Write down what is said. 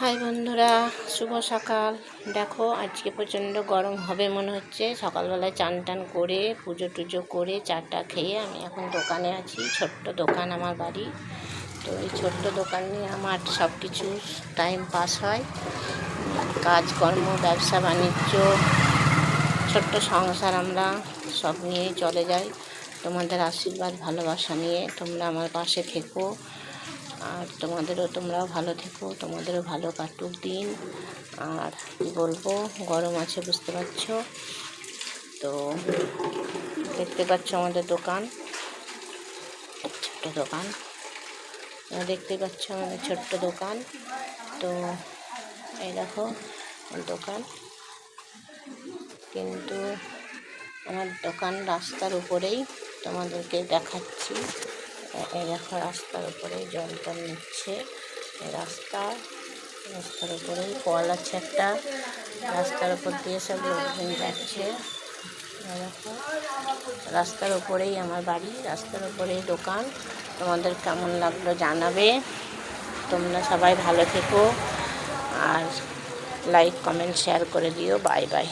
High বন্ধুরা, শুভ সকাল। দেখো আজকে প্রচণ্ড গরম হবে মনে হচ্ছে। সকালবেলায় চান টান করে পুজো টুজো করে চাটা খেয়ে আমি এখন দোকানে আছি। ছোট্ট দোকান আমার বাড়ি। তো এই ছোট্ট দোকান নিয়ে আমার সব কিছু টাইম পাস হয়। কাজকর্ম, ব্যবসা বাণিজ্য, ছোট্ট সংসার আমরা সব নিয়েই চলে যাই। তোমাদের আশীর্বাদ ভালোবাসা নিয়ে তোমরা আমার পাশে থেকো, আর তোমরাও ভালো থেকো, তোমাদেরও ভালো কাটুক দিন। আর কী বলবো, গরম আছে বুঝতে পারছো। তো দেখতে পাচ্ছ আমাদের দোকান, ছোট্ট দোকান। দেখতে পাচ্ছ আমাদের ছোট্ট দোকান। তো এই দেখো দোকান, কিন্তু আমার দোকান রাস্তার উপরেই তোমাদেরকে দেখাচ্ছি। এই দেখো রাস্তার উপরেই জল টল নিচ্ছে। রাস্তার উপরেই কল আছে একটা, রাস্তার উপর দিয়ে সব লোকজন যাচ্ছে। দেখো রাস্তার উপরেই আমার বাড়ি, রাস্তার উপরেই দোকান। তোমাদের কেমন লাগলো জানাবে। তোমরা সবাই ভালো থেকো, আর লাইক কমেন্ট শেয়ার করে দিও। Bye bye.